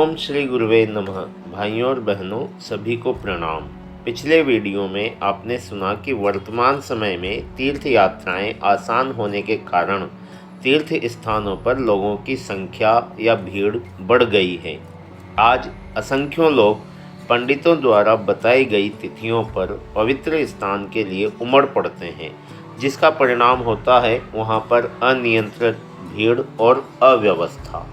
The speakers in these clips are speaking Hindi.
ओम श्री गुरुवे नमः। भाइयों और बहनों, सभी को प्रणाम। पिछले वीडियो में आपने सुना कि वर्तमान समय में तीर्थ यात्राएं आसान होने के कारण तीर्थ स्थानों पर लोगों की संख्या या भीड़ बढ़ गई है। आज असंख्यों लोग पंडितों द्वारा बताई गई तिथियों पर पवित्र स्थान के लिए उमड़ पड़ते हैं, जिसका परिणाम होता है वहां पर अनियंत्रित भीड़ और अव्यवस्था।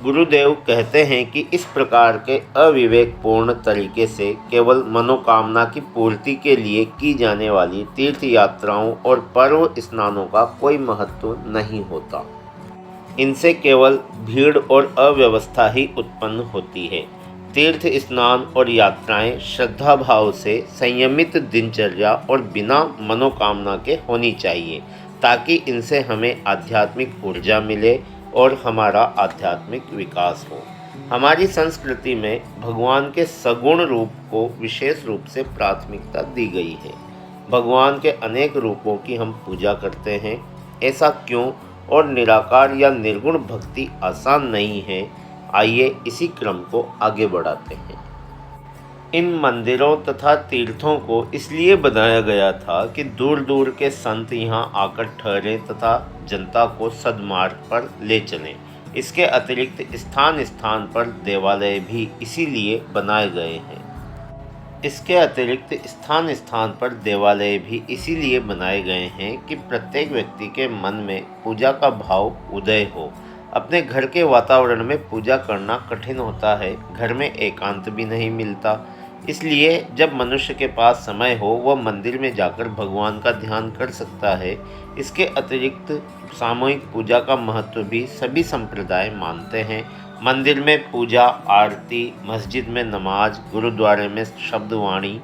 गुरुदेव कहते हैं कि इस प्रकार के अविवेकपूर्ण तरीके से केवल मनोकामना की पूर्ति के लिए की जाने वाली तीर्थ यात्राओं और पर्व स्नानों का कोई महत्व नहीं होता। इनसे केवल भीड़ और अव्यवस्था ही उत्पन्न होती है। तीर्थ स्नान और यात्राएं श्रद्धा भाव से संयमित दिनचर्या और बिना मनोकामना के होनी चाहिए, ताकि इनसे हमें आध्यात्मिक ऊर्जा मिले और हमारा आध्यात्मिक विकास हो। हमारी संस्कृति में भगवान के सगुण रूप को विशेष रूप से प्राथमिकता दी गई है। भगवान के अनेक रूपों की हम पूजा करते हैं। ऐसा क्यों और निराकार या निर्गुण भक्ति आसान नहीं है? आइए इसी क्रम को आगे बढ़ाते हैं। इन मंदिरों तथा तीर्थों को इसलिए बनाया गया था कि दूर दूर के संत यहाँ आकर ठहरें तथा जनता को सद्मार्ग पर ले चलें। इसके अतिरिक्त स्थान स्थान पर देवालय भी इसीलिए बनाए गए हैं। कि प्रत्येक व्यक्ति के मन में पूजा का भाव उदय हो। अपने घर के वातावरण में पूजा करना कठिन होता है। घर में एकांत भी नहीं मिलता। इसलिए जब मनुष्य के पास समय हो, वह मंदिर में जाकर भगवान का ध्यान कर सकता है। इसके अतिरिक्त सामूहिक पूजा का महत्व भी सभी संप्रदाय मानते हैं। मंदिर में पूजा आरती, मस्जिद में नमाज, गुरुद्वारे में शब्दवाणी,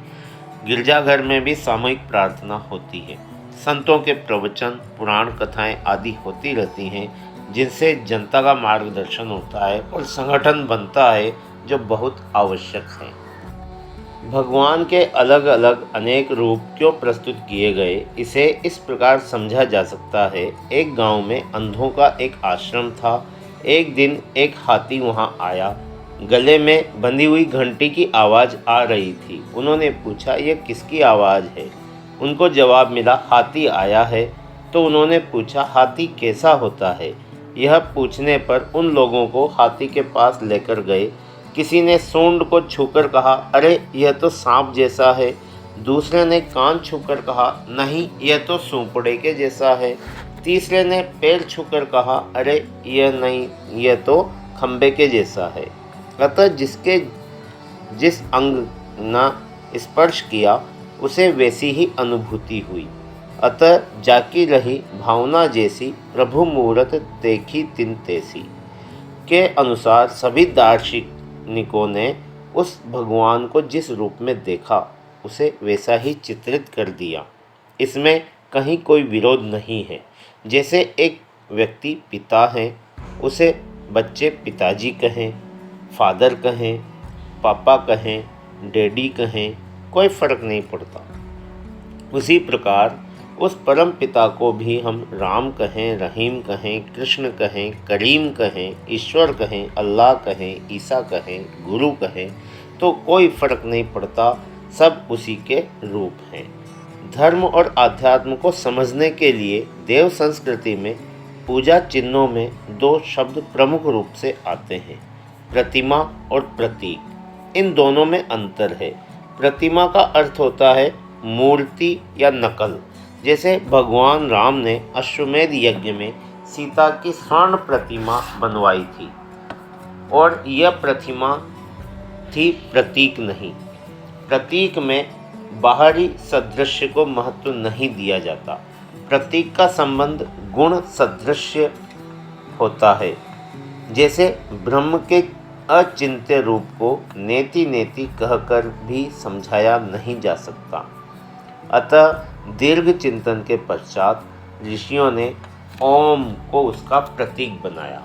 गिरजाघर में भी सामूहिक प्रार्थना होती है। संतों के प्रवचन, पुराण कथाएं आदि होती रहती हैं, जिनसे जनता का मार्गदर्शन होता है और संगठन बनता है, जो बहुत आवश्यक है। भगवान के अलग अलग अनेक रूप क्यों प्रस्तुत किए गए, इसे इस प्रकार समझा जा सकता है। एक गांव में अंधों का एक आश्रम था। एक दिन एक हाथी वहां आया। गले में बंधी हुई घंटी की आवाज़ आ रही थी। उन्होंने पूछा, यह किसकी आवाज़ है? उनको जवाब मिला, हाथी आया है। तो उन्होंने पूछा, हाथी कैसा होता है? यह पूछने पर उन लोगों को हाथी के पास लेकर गए। किसी ने सूंड को छूकर कहा, अरे यह तो सांप जैसा है। दूसरे ने कान छूकर कहा, नहीं यह तो सूपड़े के जैसा है। तीसरे ने पैर छूकर कहा, अरे यह नहीं, यह तो खंबे के जैसा है। अतः जिसके जिस अंग न स्पर्श किया, उसे वैसी ही अनुभूति हुई। अतः जाकी रही भावना जैसी, प्रभु मूरत देखी तिन तैसी के अनुसार सभी दार्शनिकों ने उस भगवान को जिस रूप में देखा, उसे वैसा ही चित्रित कर दिया। इसमें कहीं कोई विरोध नहीं है। जैसे एक व्यक्ति पिता है, उसे बच्चे पिताजी कहें, फादर कहें, पापा कहें, डैडी कहें, कोई फर्क नहीं पड़ता। उसी प्रकार उस परम पिता को भी हम राम कहें, रहीम कहें, कृष्ण कहें, करीम कहें, ईश्वर कहें, अल्लाह कहें, ईसा कहें, गुरु कहें, तो कोई फर्क नहीं पड़ता। सब उसी के रूप हैं। धर्म और आध्यात्म को समझने के लिए देव संस्कृति में पूजा चिन्हों में दो शब्द प्रमुख रूप से आते हैं, प्रतिमा और प्रतीक। इन दोनों में अंतर है। प्रतिमा का अर्थ होता है मूर्ति या नकल। जैसे भगवान राम ने अश्वमेध यज्ञ में सीता की स्वर्ण प्रतिमा बनवाई थी, और यह प्रतिमा थी, प्रतीक नहीं। प्रतीक में बाहरी सदृश्य को महत्व नहीं दिया जाता। प्रतीक का संबंध गुण सदृश्य होता है। जैसे ब्रह्म के अचिंत्य रूप को नेति नेति कहकर भी समझाया नहीं जा सकता। अतः दीर्घ चिंतन के पश्चात ऋषियों ने ओम को उसका प्रतीक बनाया।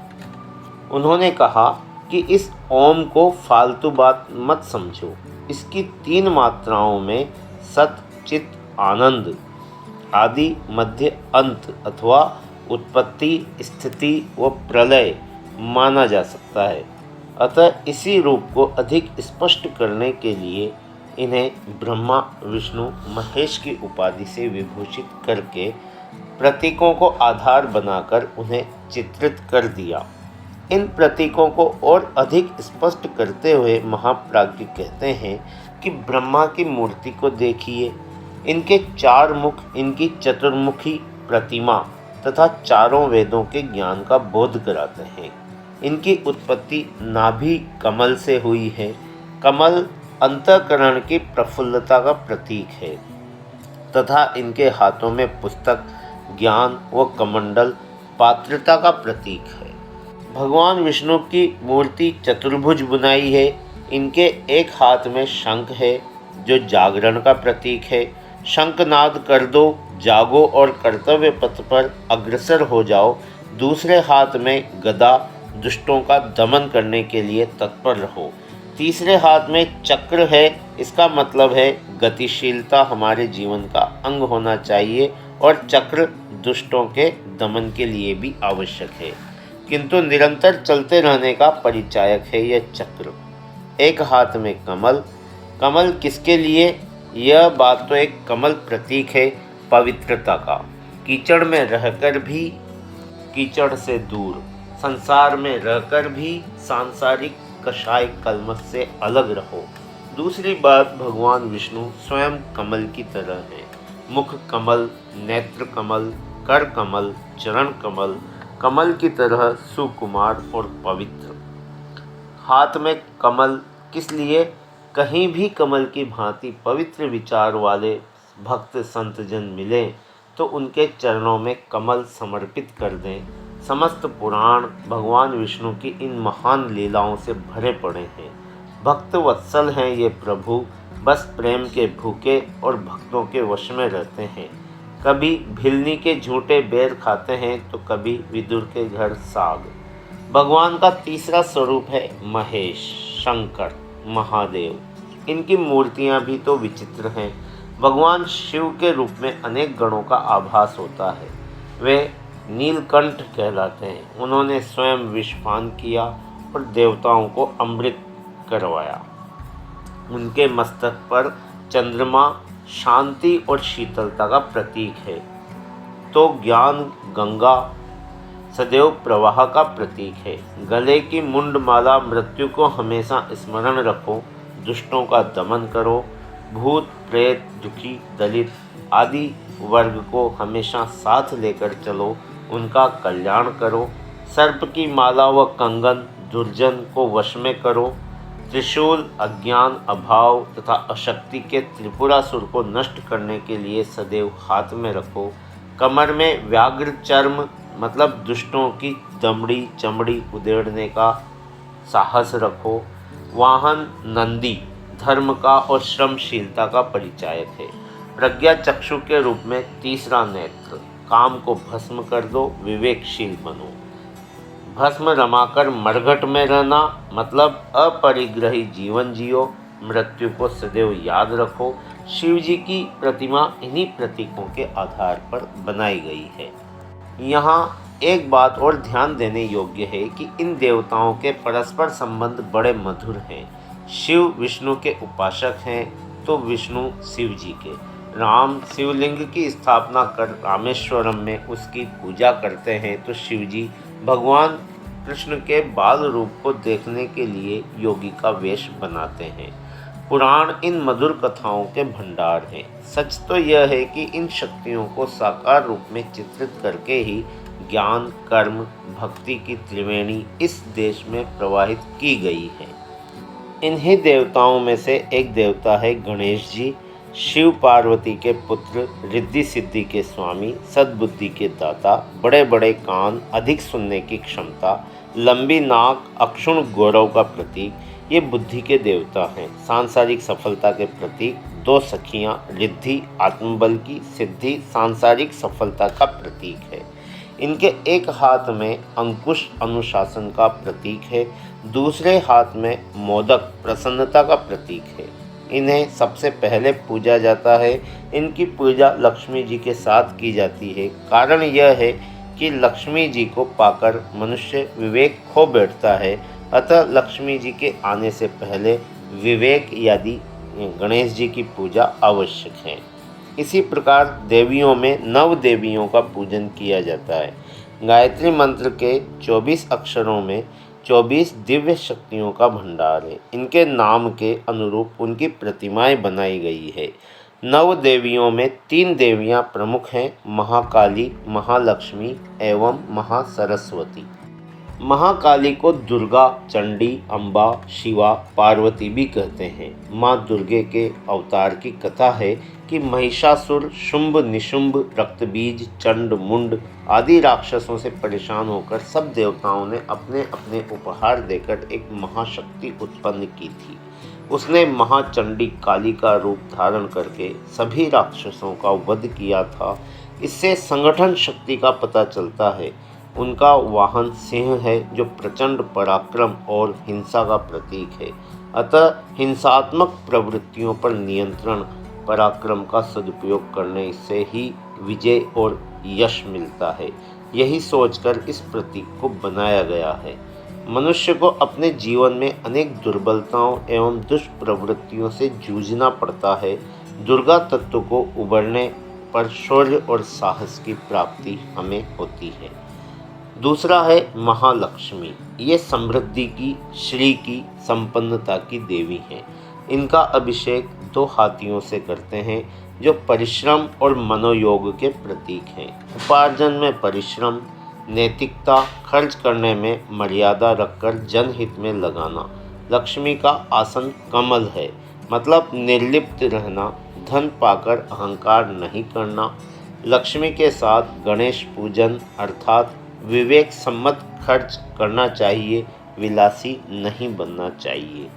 उन्होंने कहा कि इस ओम को फालतू बात मत समझो। इसकी 3 मात्राओं में सत, चित, आनंद, आदि, मध्य, अंत अथवा उत्पत्ति, स्थिति व प्रलय माना जा सकता है। अतः इसी रूप को अधिक स्पष्ट करने के लिए इन्हें ब्रह्मा विष्णु महेश की उपाधि से विभूषित करके प्रतीकों को आधार बनाकर उन्हें चित्रित कर दिया। इन प्रतीकों को और अधिक स्पष्ट करते हुए महाप्राज्ञ कहते हैं कि ब्रह्मा की मूर्ति को देखिए, इनके 4 मुख, इनकी चतुर्मुखी प्रतिमा तथा चारों वेदों के ज्ञान का बोध कराते हैं। इनकी उत्पत्ति नाभि कमल से हुई है। कमल अंतःकरण की प्रफुल्लता का प्रतीक है तथा इनके हाथों में पुस्तक, ज्ञान व कमंडल पात्रता का प्रतीक है। भगवान विष्णु की मूर्ति चतुर्भुज बुनाई है। इनके एक हाथ में शंख है जो जागरण का प्रतीक है। शंखनाद कर दो, जागो और कर्तव्य पथ पर अग्रसर हो जाओ। दूसरे हाथ में गदा, दुष्टों का दमन करने के लिए तत्पर रहो। तीसरे हाथ में चक्र है, इसका मतलब है गतिशीलता हमारे जीवन का अंग होना चाहिए और चक्र दुष्टों के दमन के लिए भी आवश्यक है, किंतु निरंतर चलते रहने का परिचायक है यह चक्र। एक हाथ में कमल। कमल किसके लिए? यह बात तो एक कमल प्रतीक है पवित्रता का। कीचड़ में रहकर भी कीचड़ से दूर, संसार में रहकर भी सांसारिक कषाय कलमश से अलग रहो। दूसरी बात, भगवान विष्णु स्वयं कमल की तरह है। मुख कमल, नेत्र कमल, कर कमल, चरण कमल, कमल की तरह सुकुमार और पवित्र। हाथ में कमल किस लिए? कहीं भी कमल की भांति पवित्र विचार वाले भक्त संत जन मिलें तो उनके चरणों में कमल समर्पित कर दें। समस्त पुराण भगवान विष्णु की इन महान लीलाओं से भरे पड़े हैं। भक्त वत्सल हैं ये प्रभु, बस प्रेम के भूखे और भक्तों के वश में रहते हैं। कभी भिलनी के झूठे बेर खाते हैं तो कभी विदुर के घर साग। भगवान का तीसरा स्वरूप है महेश, शंकर, महादेव। इनकी मूर्तियां भी तो विचित्र हैं। भगवान शिव के रूप में अनेक गणों का आभास होता है। वे नीलकंठ कहलाते हैं। उन्होंने स्वयं विषपान किया और देवताओं को अमृत करवाया। उनके मस्तक पर चंद्रमा शांति और शीतलता का प्रतीक है, तो ज्ञान गंगा सदैव प्रवाह का प्रतीक है। गले की मुंडमाला मृत्यु को हमेशा स्मरण रखो, दुष्टों का दमन करो, भूत प्रेत दुखी दलित आदि वर्ग को हमेशा साथ लेकर चलो, उनका कल्याण करो। सर्प की माला व कंगन दुर्जन को वश में करो। त्रिशूल अज्ञान, अभाव तथा अशक्ति के त्रिपुरासुर को नष्ट करने के लिए सदैव हाथ में रखो। कमर में व्याघ्र चर्म मतलब दुष्टों की दमड़ी चमड़ी उधेड़ने का साहस रखो। वाहन नंदी धर्म का और श्रमशीलता का परिचायक है। प्रज्ञा चक्षु के रूप में तीसरा नेत्र, काम को भस्म कर दो, विवेकशील बनो। भस्म रमाकर मरघट में रहना मतलब अपरिग्रही जीवन जियो, मृत्यु को सदैव याद रखो। शिव जी की प्रतिमा इन्हीं प्रतीकों के आधार पर बनाई गई है। यहाँ एक बात और ध्यान देने योग्य है कि इन देवताओं के परस्पर संबंध बड़े मधुर हैं। शिव विष्णु के उपासक हैं तो विष्णु शिव जी के। राम शिवलिंग की स्थापना कर रामेश्वरम में उसकी पूजा करते हैं तो शिव जी भगवान कृष्ण के बाल रूप को देखने के लिए योगी का वेश बनाते हैं। पुराण इन मधुर कथाओं के भंडार हैं। सच तो यह है कि इन शक्तियों को साकार रूप में चित्रित करके ही ज्ञान, कर्म, भक्ति की त्रिवेणी इस देश में प्रवाहित की गई है। इन्हीं देवताओं में से एक देवता है गणेश जी, शिव पार्वती के पुत्र, रिद्धि सिद्धि के स्वामी, सद्बुद्धि के दाता, बड़े बड़े कान, अधिक सुनने की क्षमता, लंबी नाक, अक्षुण गौरव का प्रतीक, ये बुद्धि के देवता हैं। सांसारिक सफलता के प्रतीक, 2 सखियां, रिद्धि आत्मबल की, सिद्धि सांसारिक सफलता का प्रतीक है। इनके एक हाथ में अंकुश अनुशासन का प्रतीक है, दूसरे हाथ में मोदक प्रसन्नता का प्रतीक है। इन्हें सबसे पहले पूजा जाता है। इनकी पूजा लक्ष्मी जी के साथ की जाती है। कारण यह है कि लक्ष्मी जी को पाकर मनुष्य विवेक खो बैठता है अतः लक्ष्मी जी के आने से पहले विवेक आदि गणेश जी की पूजा आवश्यक है। इसी प्रकार देवियों में नव देवियों का पूजन किया जाता है। गायत्री मंत्र के 24 अक्षरों में 24 दिव्य शक्तियों का भंडार है। इनके नाम के अनुरूप उनकी प्रतिमाएं बनाई गई है। नव देवियों में 3 देवियां प्रमुख हैं, महाकाली, महालक्ष्मी एवं महासरस्वती। महाकाली को दुर्गा, चंडी, अम्बा, शिवा, पार्वती भी कहते हैं। माँ दुर्गे के अवतार की कथा है कि महिषासुर, शुंभ निशुंभ, रक्तबीज, चंड, मुंड आदि राक्षसों से परेशान होकर सब देवताओं ने अपने अपने उपहार देकर एक महाशक्ति उत्पन्न की थी। उसने महाचंडी काली का रूप धारण करके सभी राक्षसों का वध किया था। इससे संगठन शक्ति का पता चलता है। उनका वाहन सिंह है जो प्रचंड पराक्रम और हिंसा का प्रतीक है। अतः हिंसात्मक प्रवृत्तियों पर नियंत्रण, पराक्रम का सदुपयोग करने से ही विजय और यश मिलता है। यही सोचकर इस प्रतीक को बनाया गया है। मनुष्य को अपने जीवन में अनेक दुर्बलताओं एवं दुष्प्रवृत्तियों से जूझना पड़ता है। दुर्गा तत्व को उबरने पर शौर्य और साहस की प्राप्ति हमें होती है। दूसरा है महालक्ष्मी। ये समृद्धि की, श्री की, संपन्नता की देवी हैं। इनका अभिषेक 2 हाथियों से करते हैं जो परिश्रम और मनोयोग के प्रतीक हैं। उपार्जन में परिश्रम, नैतिकता, खर्च करने में मर्यादा रखकर जनहित में लगाना। लक्ष्मी का आसन कमल है, मतलब निर्लिप्त रहना, धन पाकर अहंकार नहीं करना। लक्ष्मी के साथ गणेश पूजन अर्थात विवेक सम्मत खर्च करना चाहिए, विलासी नहीं बनना चाहिए।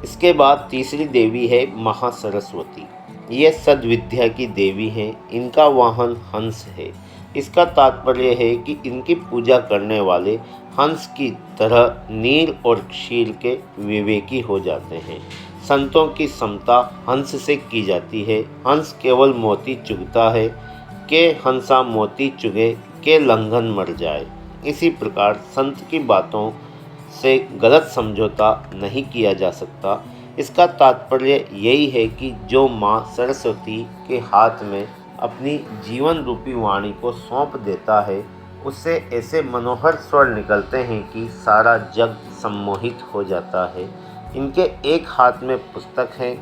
इसके बाद तीसरी देवी है महासरस्वती। ये सद्विद्या की देवी हैं। इनका वाहन हंस है। इसका तात्पर्य है कि इनकी पूजा करने वाले हंस की तरह नील और क्षीर के विवेकी हो जाते हैं। संतों की समता हंस से की जाती है। हंस केवल मोती चुगता है के हंसा मोती चुगे के लंघन मर जाए। इसी प्रकार संत की बातों से गलत समझौता नहीं किया जा सकता। इसका तात्पर्य यही है कि जो माँ सरस्वती के हाथ में अपनी जीवन रूपी वाणी को सौंप देता है, उससे ऐसे मनोहर स्वर निकलते हैं कि सारा जग सम्मोहित हो जाता है। इनके एक हाथ में पुस्तक है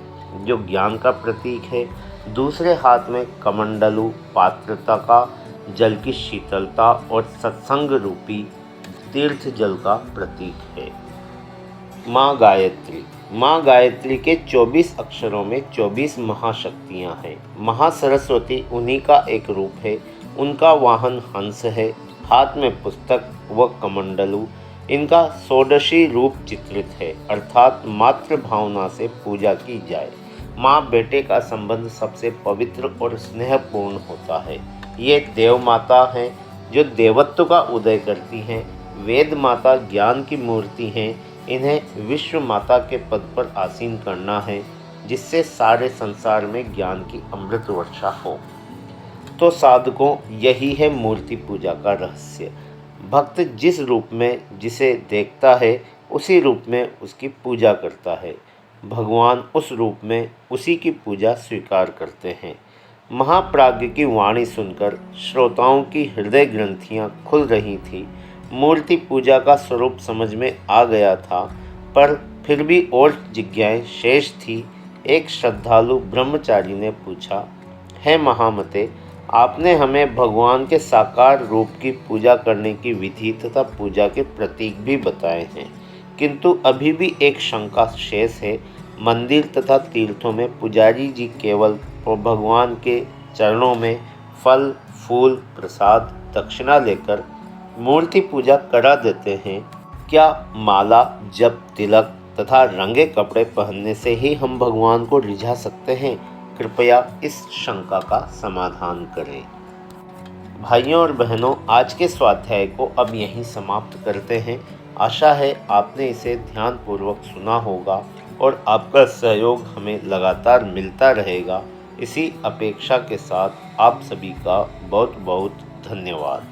जो ज्ञान का प्रतीक है, दूसरे हाथ में कमंडलू पात्रता का, जल की शीतलता और सत्संग रूपी तीर्थ जल का प्रतीक है। माँ गायत्री। माँ गायत्री के 24 अक्षरों में 24 महाशक्तियाँ हैं। महासरस्वती उन्हीं का एक रूप है। उनका वाहन हंस है, हाथ में पुस्तक व कमंडलू। इनका षोडशी रूप चित्रित है, अर्थात मातृ भावना से पूजा की जाए। माँ बेटे का संबंध सबसे पवित्र और स्नेहपूर्ण होता है। ये देव माता हैं जो देवत्व का उदय करती हैं। वेद माता ज्ञान की मूर्ति हैं। इन्हें विश्व माता के पद पर आसीन करना है, जिससे सारे संसार में ज्ञान की अमृत वर्षा हो। तो साधकों, यही है मूर्ति पूजा का रहस्य। भक्त जिस रूप में जिसे देखता है, उसी रूप में उसकी पूजा करता है। भगवान उस रूप में उसी की पूजा स्वीकार करते हैं। महाप्राज्ञ की वाणी सुनकर श्रोताओं की हृदय ग्रंथियां खुल रही थी। मूर्ति पूजा का स्वरूप समझ में आ गया था, पर फिर भी और जिज्ञाएं शेष थी। एक श्रद्धालु ब्रह्मचारी ने पूछा, है महामते, आपने हमें भगवान के साकार रूप की पूजा करने की विधि तथा पूजा के प्रतीक भी बताए हैं, किंतु अभी भी एक शंका शेष है। मंदिर तथा तीर्थों में पुजारी जी केवल भगवान के चरणों में फल, फूल, प्रसाद, दक्षिणा लेकर मूर्ति पूजा करा देते हैं। क्या माला, जप, तिलक तथा रंगे कपड़े पहनने से ही हम भगवान को रिझा सकते हैं? कृपया इस शंका का समाधान करें। भाइयों और बहनों, आज के स्वाध्याय को अब यहीं समाप्त करते हैं। आशा है आपने इसे ध्यानपूर्वक सुना होगा और आपका सहयोग हमें लगातार मिलता रहेगा। इसी अपेक्षा के साथ आप सभी का बहुत बहुत धन्यवाद।